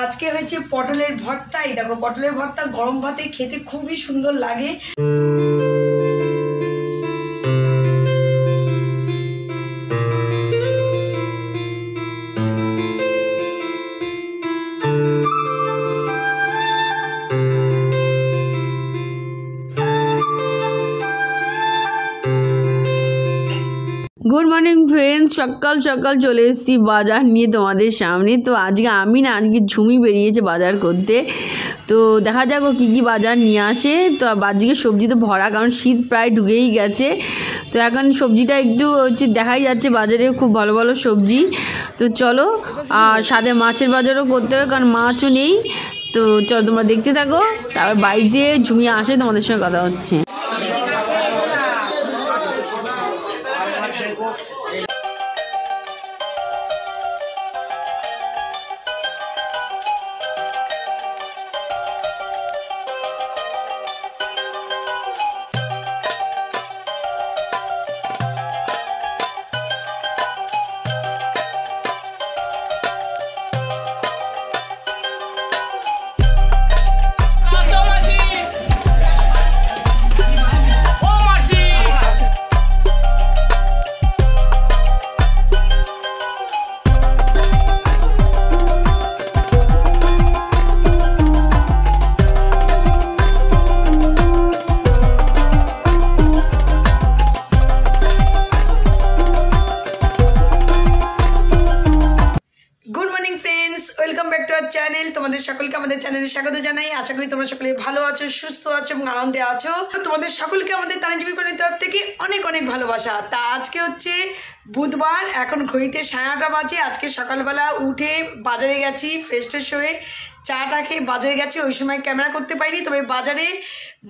আজকে হয়েছে পটলের ভর্তা। এই দেখো পটলের ভর্তা গরম ভাতে খেতে খুবই সুন্দর লাগে। गुड मॉर्निंग फ्रेंड्स, सकाल सकाल चले एसेছি বাজার নিয়ে তোমাদের সামনে। তো আজকে আমি না আজকে ঝুমি বেরিয়েছে বাজার করতে। তো দেখা যাক ও কী কী বাজার নিয়ে আসে। তো আজকে সবজি তো ভরা, কারণ শীত প্রায় ঢুকেই গেছে। তো এখন সবজিটা একটু হচ্ছে দেখাই যাচ্ছে বাজারে খুব ভালো ভালো সবজি। তো চলো, আর সাথে মাছের বাজারও করতে হবে, কারণ মাছও নেই। তো চলো তোমরা দেখতে থাকো, তারপর বাড়িতে ঝুমি আসে তোমাদের সঙ্গে কথা হচ্ছে। Welcome back to our channel. তোমাদের সকলকে আমাদের চ্যানেলে স্বাগত জানাই। আশা করি তোমরা সকলে ভালো আছো, সুস্থ আছো এবং আনন্দে আছো। তোমাদের সকলকে আমাদের তানিজবি ফ্যামিলির তরফ থেকে অনেক অনেক ভালোবাসা। তা আজকে হচ্ছে বুধবার, এখন ঘড়িতে 8:30 বাজে। আজকে সকালবেলা উঠে বাজারে গেছি, ফ্রেশ ট্রেশ হয়ে চাটা খেয়ে বাজারে গেছি। ওই সময় ক্যামেরা করতে পারিনি, তবে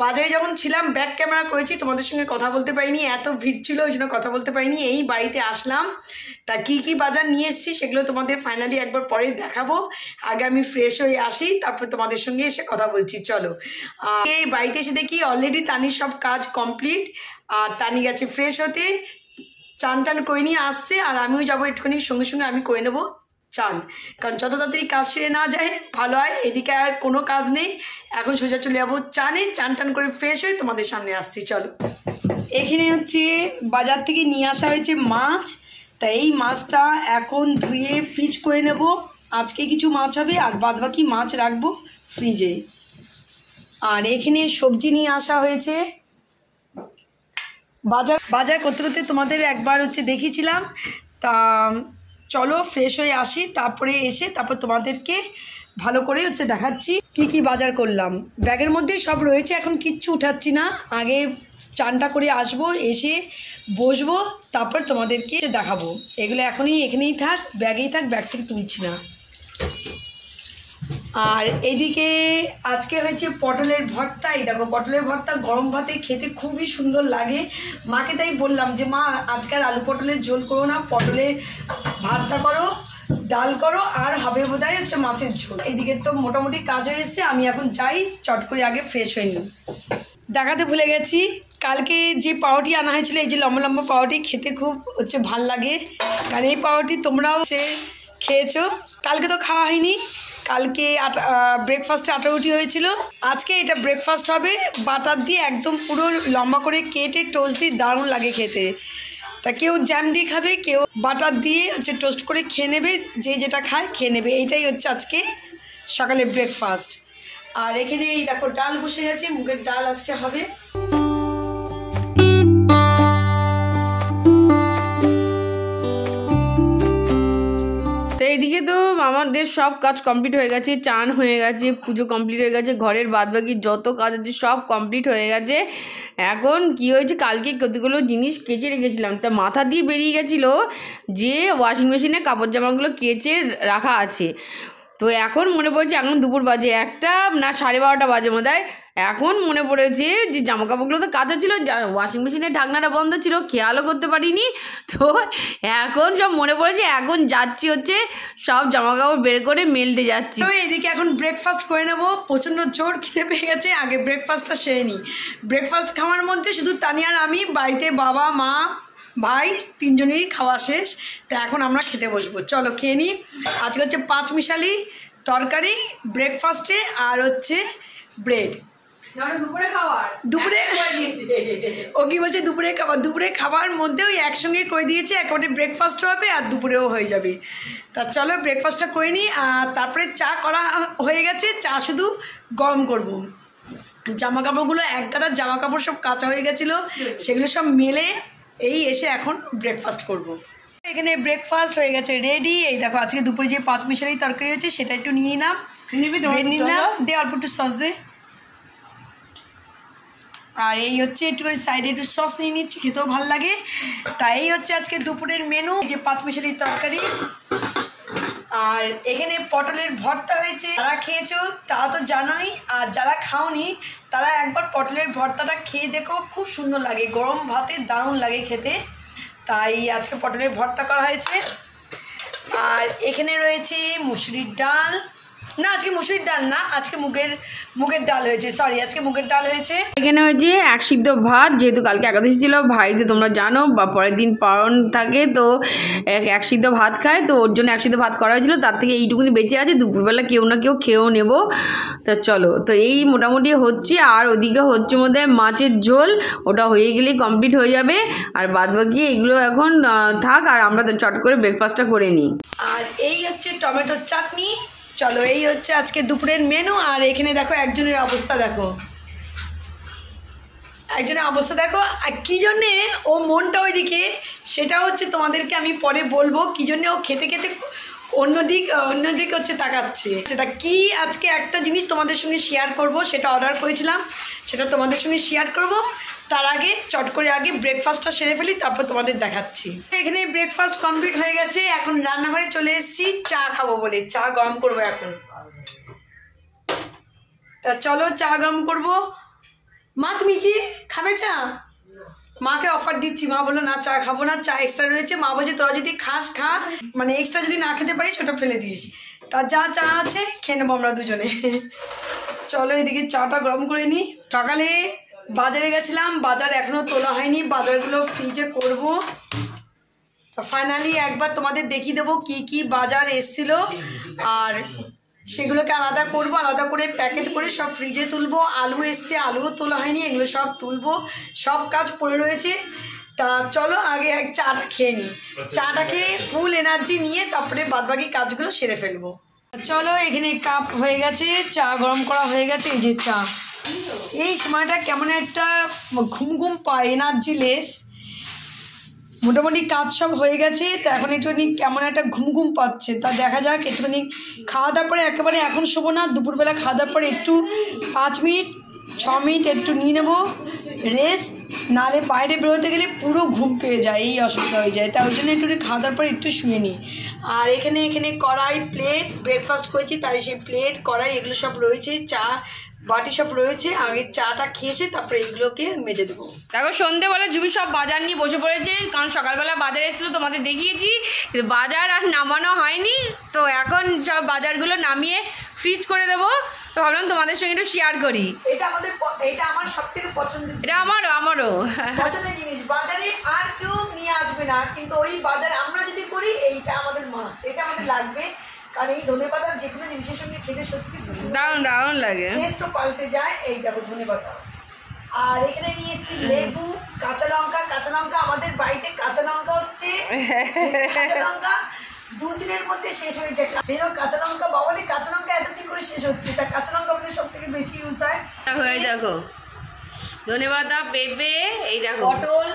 বাজারে যখন ছিলাম ব্যাক ক্যামেরা করেছি, তোমাদের সঙ্গে কথা বলতে পারিনি, এত ভিড় ছিল ওই জন্য কথা বলতে পারিনি। এই বাড়িতে আসলাম, তা কী কী বাজার নিয়ে এসেছি সেগুলো তোমাদের ফাইনালি একবার পরে দেখাবো। আগে আমি ফ্রেশ হয়ে আসি, তারপর তোমাদের সঙ্গে এসে কথা বলছি। চলো, এই বাড়িতে এসে দেখি অলরেডি তানির সব কাজ কমপ্লিট। আর তানি গেছে ফ্রেশ হতে, চান টান করে নিয়ে আসছে। আর আমিও যাবো একটুখানি, সঙ্গে সঙ্গে আমি করে নেবো চান, কারণ যত তাড়াতাড়ি কাজ সেরে না যায় ভালো হয়। এদিকে আর কোনো কাজ নেই, এখন সোজা চলে যাবো চানে। চান টান করে ফ্রেশ হয়ে তোমাদের সামনে আসছি। চলো, এখানে হচ্ছে বাজার থেকে নিয়ে আসা হয়েছে মাছ। তা এই মাছটা এখন ধুয়ে ফ্রিজ করে নেব। আজকে কিছু মাছ হবে আর বাদবাকি মাছ রাখবো ফ্রিজে। আর এখানে সবজি নিয়ে আসা হয়েছে। বাজার করতে করতে তোমাদের একবার হচ্ছে দেখিয়েছিলাম। তা চলো ফ্রেশ হয়ে আসি, তারপরে এসে তারপর তোমাদেরকে ভালো করে হচ্ছে দেখাচ্ছি কি কি বাজার করলাম। ব্যাগের মধ্যে সব রয়েছে, এখন কিচ্ছু উঠাচ্ছি না। আগে চানটা করে আসবো, এসে বসবো, তারপর তোমাদেরকে দেখাবো। এগুলো এখানেই থাক, ব্যাগেই থাক, ব্যাগ থেকে তুলছি না। আর এইদিকে আজকে হয়েছে পটলের ভর্তা। এই দেখো পটলের ভর্তা গরম ভাতে খেতে খুবই সুন্দর লাগে। মাকে তাই বললাম যে মা আজকাল আলু পটলের ঝোল করো না, পটলের ভর্তা করো, ডাল করো, আর হবে বোধহয় হচ্ছে মাছের ঝোল। এইদিকে তো মোটামুটি কাজ হয়ে এসছে, আমি এখন যাই চট করে আগে ফ্রেশ হয়ে নিই। দেখাতে ভুলে গেছি, কালকে যে পাউরুটি আনা হয়েছিল, এই যে লম্বা লম্বা পাউরুটি, খেতে খুব হচ্ছে ভাল লাগে। কারণ এই পাউরুটি তোমরাও হচ্ছে খেয়েছো। কালকে তো খাওয়া হয়নি, কালকে ব্রেকফাস্টে আটা রুটি হয়েছিল। আজকে এটা ব্রেকফাস্ট হবে, বাটার দিয়ে একদম পুরো লম্বা করে কেটে টোস্ট দিয়ে দারুণ লাগে খেতে। তা কেউ জ্যাম দিয়ে খাবে, কেউ বাটার দিয়ে হচ্ছে টোস্ট করে খেয়ে নেবে, যে যেটা খায় খেয়ে নেবে। এইটাই হচ্ছে আজকে সকালে ব্রেকফাস্ট। আর এখানে এই দেখো ডাল বসে গেছে, মুগের ডাল আজকে হবে। তো এইদিকে তো আমাদের সব কাজ কমপ্লিট হয়ে গেছে, চান হয়ে গেছে, পুজো কমপ্লিট হয়ে গেছে, ঘরের বাদবাকি যত কাজ আছে সব কমপ্লিট হয়ে গেছে। এখন কি হয়েছে, কালকে কতগুলো জিনিস কেচে রেখেছিলাম, তা মাথা দিয়ে বেরিয়ে গেছিলো যে ওয়াশিং মেশিনে কাপড় জামাগুলো কেচে রাখা আছে। তো এখন মনে পড়েছে, এখন দুপুর বাজে 1টা না 12:30 বাজে বোধহয়। এখন মনে পড়েছে যে জামা কাপড়গুলো তো কাচা ছিল, ওয়াশিং মেশিনের ঢাকনাটা বন্ধ ছিল, খেয়ালও করতে পারিনি। তো এখন সব মনে পড়েছে, এখন যাচ্ছি হচ্ছে সব জামা কাপড় বের করে মেলতে যাচ্ছি। তো এদিকে এখন ব্রেকফাস্ট করে নেবো, প্রচণ্ড জোর খিদে পেয়ে গেছে। আগে ব্রেকফাস্টটা সেরে নিই। ব্রেকফাস্ট খাওয়ার মধ্যে শুধু তানিয়া আর আমি, বাড়িতে বাবা মা ভাই তিনজনেরই খাওয়া শেষ। তো এখন আমরা খেতে বসবো, চলো খেয়ে নিই। আজকে হচ্ছে 5 মিশালি তরকারি ব্রেকফাস্টে আর হচ্ছে ব্রেড। দুপুরে ও কি বলছে দুপুরে খাবার মধ্যেও একসঙ্গে করে দিয়েছে, একেবারে ব্রেকফাস্টও হবে আর দুপুরেও হয়ে যাবে। তা চলো ব্রেকফাস্টটা করে নিই, আর তারপরে চা করা হয়ে গেছে, চা শুধু গরম করব। জামা কাপড়গুলো এক গাদা জামা কাপড় সব কাঁচা হয়ে গেছিলো, সেগুলো সব মেলে এই এসে এখন ব্রেকফাস্ট করব। এখানে ব্রেকফাস্ট হয়ে গেছে রেডি। এই দেখো আজকে দুপুরে যে 5 মিশালি তরকারি হয়েছে সেটা একটু নিয়ে নিলাম, দে অল্প একটু সস দে। আর এই হচ্ছে একটুখানি সাইডে একটু সস নিয়ে নিচ্ছি, খেতেও ভালো লাগে। তাই এই হচ্ছে আজকে দুপুরের মেনু, এই যে 5 মিশালি তরকারি। আর এখানে পটলের ভর্তা হয়েছে, যারা খেয়েছো তারা তো জানোই, আর যারা খাওনি তারা একবার পটলের ভর্তাটা খেয়ে দেখো, খুব সুন্দর লাগে, গরম ভাতে দারুণ লাগে খেতে। তাই আজকে পটলের ভর্তা করা হয়েছে। আর এখানে রয়েছে মুসুরির ডাল, না আজকে মুসুরির ডাল না, আজকে মুগের ডাল হয়েছে, সরি আজকে মুগের ডাল হয়েছে। এখানে হয়েছে 1 সিদ্ধ ভাত, যেহেতু কালকে একাদশী ছিল, ভাই তো তোমরা জানো বা পরের দিন পালন থাকে, তো 1 সিদ্ধ ভাত খায়, তো ওর জন্য 1 সিদ্ধ ভাত করা হয়েছিল, তার থেকে এইটুকুনি বেঁচে আছে, দুপুরবেলা কেউ না কেউ খেয়েও নেব। তা চলো, তো এই মোটামুটি হচ্ছে। আর ওদিকে হচ্ছে মধ্যে মাছের ঝোল, ওটা হয়ে গেলেই কমপ্লিট হয়ে যাবে। আর বাদবাকি এগুলো এখন থাক, আর আমরা তো চট করে ব্রেকফাস্টটা করে নিই। আর এই হচ্ছে টমেটোর চাটনি। চলো এই হচ্ছে আজকে দুপুরের মেনু। আর এখানে দেখো একজনের অবস্থা দেখো, আর কী জন্যে ও মনটা ওইদিকে, সেটা হচ্ছে তোমাদেরকে আমি পরে বলবো কী জন্যে ও খেতে খেতে অন্যদিক হচ্ছে তাকাচ্ছে। সেটা কি আজকে একটা জিনিস তোমাদের সঙ্গে শেয়ার করব, সেটা অর্ডার করেছিলাম, সেটা তোমাদের সঙ্গে শেয়ার করব। তার আগে চট করে আগে ব্রেকফাস্টটা সেরে ফেলি, তারপর তোমাদের দেখাচ্ছি। এখানে ব্রেকফাস্ট কমপ্লিট হয়ে গেছে, এখন রান্নাঘরে চলে এসেছি চা খাবো বলে, চা গরম করবো এখন। তা চলো চা গরম করব। মা তুমি কি খাবে চা? মাকে অফার দিচ্ছি, মা বললো না চা খাবো না, চা এক্সট্রা রয়েছে। মা বলছে তোরা যদি খাস খা, মানে এক্সট্রা যদি না খেতে পারিস ওটা ফেলে দিস। তা যা চা আছে খেয়ে নেবো আমরা দুজনে। চলো এদিকে চাটা গরম করে নিই। সকালে বাজারে গেছিলাম, বাজার এখনও তোলা হয়নি, বাজারগুলো ফ্রিজে করব। তা ফাইনালি একবার তোমাদের দেখিয়ে দেবো কি কি বাজার এসছিল, আর সেগুলোকে আলাদা করব, আলাদা করে প্যাকেট করে সব ফ্রিজে তুলবো। আলু এসছে, আলুও তোলা হয়নি, এগুলো সব তুলবো, সব কাজ পড়ে রয়েছে। তা চলো আগে এক চাটা খেয়ে নিই, চাটা খেয়ে ফুল এনার্জি নিয়ে তারপরে বাদবাকি কাজগুলো সেরে ফেলবো। চলো এখানে কাপ হয়ে গেছে, চা গরম করা হয়ে গেছে। এই যে চা, এই সময়টা কেমন একটা ঘুম পায়, এনার্জি লেস। মোটামুটি কাজ সব হয়ে গেছে, তো এখন একটুখানি কেমন একটা ঘুম পাচ্ছে। তা দেখা যাক, একটুখানি খাওয়া দাওয়ার পরে একেবারে এখন শোবো না, দুপুরবেলা খাওয়া দাওয়ার পরে একটু 5 মিনিট 6 মিনিট একটু নিয়ে নেবো রেস্ট, নাহলে বাইরে বেরোতে গেলে পুরো ঘুম পেয়ে যায়, এই অসুবিধা হয়ে যায়। তাই ওই জন্য একটু খাওয়া দাওয়ার পরে একটু শুয়ে নিই। আর এখানে কড়াই, প্লেট, ব্রেকফাস্ট করেছি তাই সেই প্লেট কড়াই এগুলো সব রয়েছে, চা বাটি সব রয়েছে। আগে চাটা খেয়েছে তারপরে এগুলোকে মেজে দেবো। দেখো সন্ধেবেলা জুবি সব বাজার নিয়ে বসে পড়েছে, কারণ সকালবেলা বাজার এসেছিলো, তোমাদের দেখিয়েছি, কিন্তু বাজার আর নামানো হয়নি। তো এখন সব বাজারগুলো নামিয়ে ফ্রিজ করে দেবো, তো ভাবলাম তোমাদের সঙ্গে একটু শেয়ার করি। এটা আমার সব থেকে পছন্দের, এটা আমারও পছন্দের জিনিস। বাজারে আর কেউ নিয়ে আসবে না, কিন্তু ওই বাজারে আমরা যদি করি এইটা আমাদের মাস্ট, এটা আমাদের লাগবে। কারণ এই ধনেপাতা যে কোনো জিনিসের সঙ্গে খেতে সত্যি দারুণ লাগে, টেস্টও পাল্টে যায়। এই দেখো ধনেপাতা। আর এখানে নিয়ে এসেছি লেবু, কাঁচা লঙ্কা। আমাদের বাড়িতে কাঁচা লঙ্কা হচ্ছে, কাঁচা লঙ্কা 2 দিনের মধ্যে শেষ হয়ে যায়। সেই কাঁচা লঙ্কা বাবলে কাঁচা লঙ্কা এত কি করে শেষ হচ্ছে, তা কাঁচা লঙ্কা আমাদের সব থেকে বেশি ইউজ হয়। দেখো ধনেপাতা, পেঁপে, এই দেখো পটল,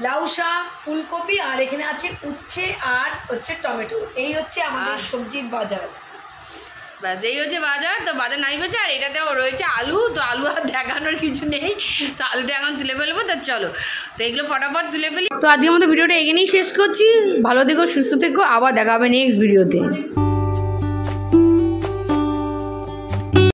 লাউ শাক, ফুলকপি, আর এখানে আছে উচ্ছে আর হচ্ছে টমেটো। এই হচ্ছে আমাদের সবজির বাজার। ব্যাস এই হচ্ছে বাজার। তো বাজার নাই পেয়েছে, আর এটাতেও রয়েছে আলু। তো আলু আর দেখানোর কিছু নেই, তো আলুটা এখন তুলে ফেলবো। তো চলো, তো এগুলো ফটাফট তুলে ফেলি। তো আজকের মতো ভিডিওটা এখানেই শেষ করছি। ভালো থেকো, সুস্থ থেকো, আবার দেখা হবে নেক্সট ভিডিওতে।